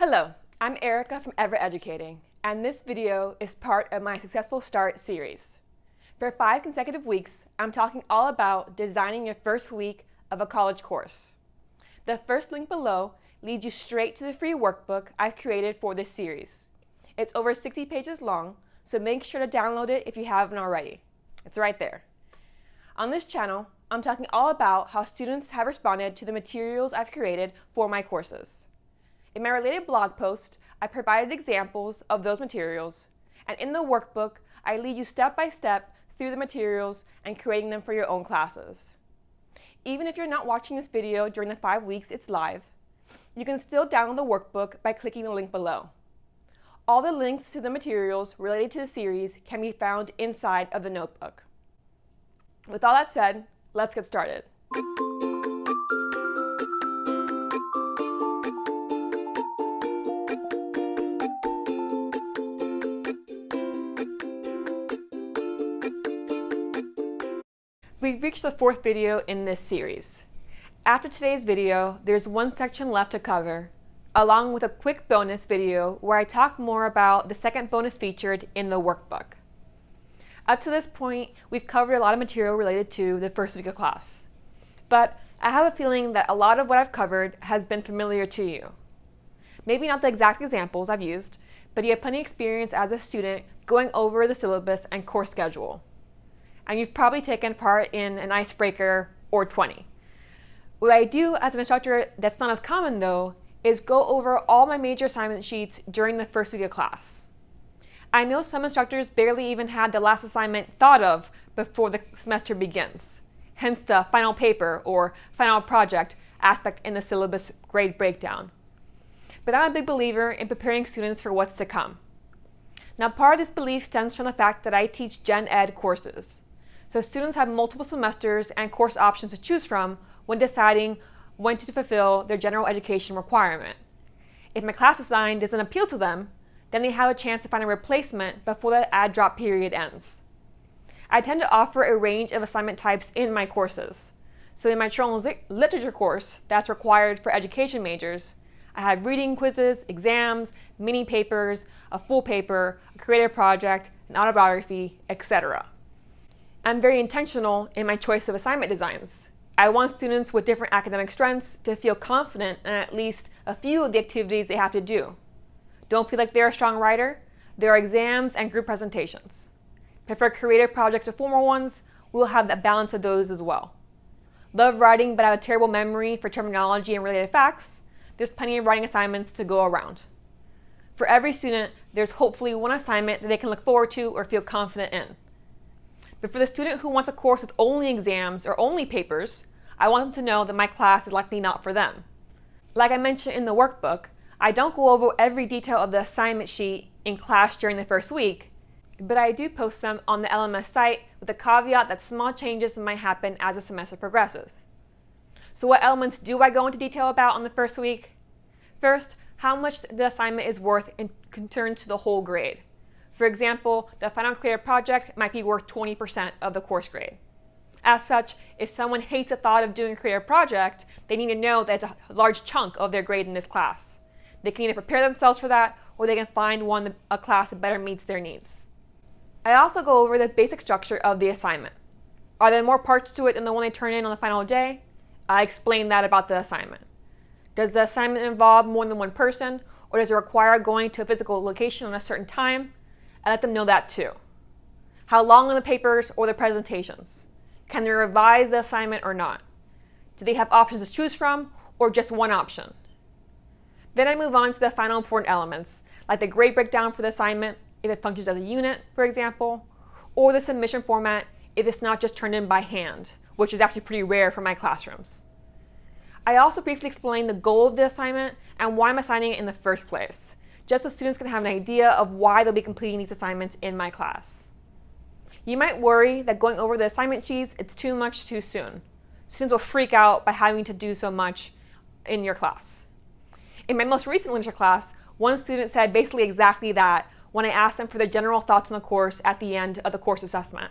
Hello, I'm Erica from Ever Educating, and this video is part of my Successful Start series. For 5 consecutive weeks, I'm talking all about designing your first week of a college course. The first link below leads you straight to the free workbook I've created for this series. It's over 60 pages long, so make sure to download it if you haven't already. It's right there. On this channel, I'm talking all about how students have responded to the materials I've created for my courses. In my related blog post, I provided examples of those materials, and in the workbook, I lead you step by step through the materials and creating them for your own classes. Even if you're not watching this video during the 5 weeks it's live, you can still download the workbook by clicking the link below. All the links to the materials related to the series can be found inside of the notebook. With all that said, let's get started. We've reached the 4th video in this series. After today's video, there's one section left to cover, along with a quick bonus video where I talk more about the second bonus featured in the workbook. Up to this point, we've covered a lot of material related to the first week of class. But I have a feeling that a lot of what I've covered has been familiar to you. Maybe not the exact examples I've used, but you have plenty of experience as a student going over the syllabus and course schedule. And you've probably taken part in an icebreaker or 20. What I do as an instructor that's not as common though, is go over all my major assignment sheets during the first week of class. I know some instructors barely even had the last assignment thought of before the semester begins, hence the final paper or final project aspect in the syllabus grade breakdown. But I'm a big believer in preparing students for what's to come. Now, part of this belief stems from the fact that I teach Gen Ed courses. So students have multiple semesters and course options to choose from when deciding when to fulfill their general education requirement. If my class assigned doesn't appeal to them, then they have a chance to find a replacement before the add drop period ends. I tend to offer a range of assignment types in my courses. So in my children's literature course that's required for education majors, I have reading quizzes, exams, mini papers, a full paper, a creative project, an autobiography, etc. I'm very intentional in my choice of assignment designs. I want students with different academic strengths to feel confident in at least a few of the activities they have to do. Don't feel like they're a strong writer? There are exams and group presentations. Prefer creative projects or formal ones? We'll have that balance of those as well. Love writing but have a terrible memory for terminology and related facts? There's plenty of writing assignments to go around. For every student, there's hopefully one assignment that they can look forward to or feel confident in. But for the student who wants a course with only exams or only papers, I want them to know that my class is likely not for them. Like I mentioned in the workbook, I don't go over every detail of the assignment sheet in class during the first week, but I do post them on the LMS site with the caveat that small changes might happen as the semester progresses. So what elements do I go into detail about on the first week? First, how much the assignment is worth in concern to the whole grade. For example, the final creative project might be worth 20% of the course grade. As such, if someone hates the thought of doing a creative project, they need to know that it's a large chunk of their grade in this class. They can either prepare themselves for that, or they can find a class that better meets their needs. I also go over the basic structure of the assignment. Are there more parts to it than the one they turn in on the final day? I explain that about the assignment. Does the assignment involve more than one person, or does it require going to a physical location on a certain time? I let them know that too. How long are the papers or the presentations? Can they revise the assignment or not? Do they have options to choose from, or just one option? Then I move on to the final important elements, like the grade breakdown for the assignment, if it functions as a unit, for example, or the submission format if it's not just turned in by hand, which is actually pretty rare for my classrooms. I also briefly explain the goal of the assignment and why I'm assigning it in the first place, just so students can have an idea of why they'll be completing these assignments in my class. You might worry that going over the assignment sheets, it's too much too soon. Students will freak out by having to do so much in your class. In my most recent literature class, one student said basically exactly that when I asked them for their general thoughts on the course at the end of the course assessment.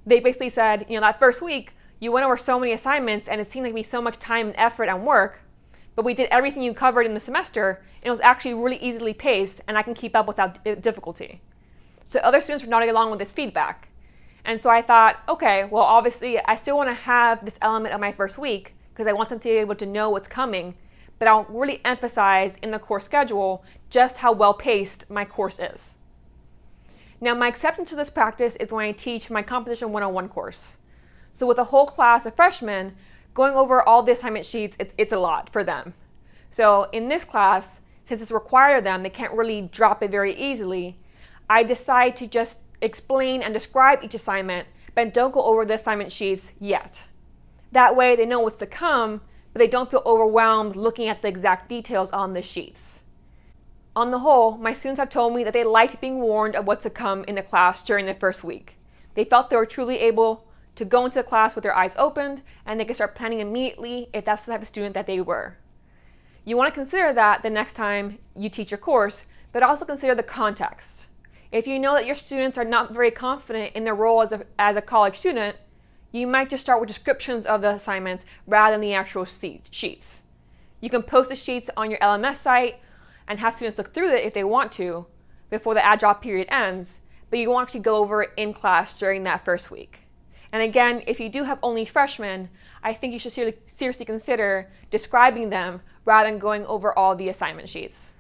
They basically said, that first week, you went over so many assignments and it seemed like me so much time and effort and work but we did everything you covered in the semester, and it was actually really easily paced, and I can keep up without difficulty. So other students were nodding along with this feedback. And so I thought, okay, well, obviously I still want to have this element of my first week because I want them to be able to know what's coming, but I'll really emphasize in the course schedule just how well paced my course is. Now, my exception to this practice is when I teach my Composition 101 course. So with a whole class of freshmen, going over all the assignment sheets, it's a lot for them. So in this class, since it's required of them, they can't really drop it very easily, I decide to just explain and describe each assignment, but don't go over the assignment sheets yet. That way they know what's to come, but they don't feel overwhelmed looking at the exact details on the sheets. On the whole, my students have told me that they liked being warned of what's to come in the class during the first week. They felt they were truly able to go into the class with their eyes opened, and they could start planning immediately if that's the type of student that they were. You want to consider that the next time you teach your course, but also consider the context. If you know that your students are not very confident in their role as a college student, you might just start with descriptions of the assignments rather than the actual sheets. You can post the sheets on your LMS site and have students look through it if they want to before the add drop period ends, but you won't actually go over it in class during that first week. And again, if you do have only freshmen, I think you should seriously consider describing them rather than going over all the assignment sheets.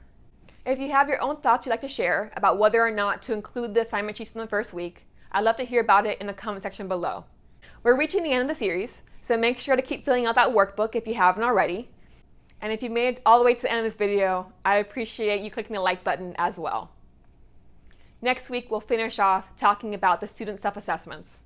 If you have your own thoughts you'd like to share about whether or not to include the assignment sheets in the first week, I'd love to hear about it in the comment section below. We're reaching the end of the series, so make sure to keep filling out that workbook if you haven't already. And if you made it all the way to the end of this video, I'd appreciate you clicking the like button as well. Next week, we'll finish off talking about the student self-assessments.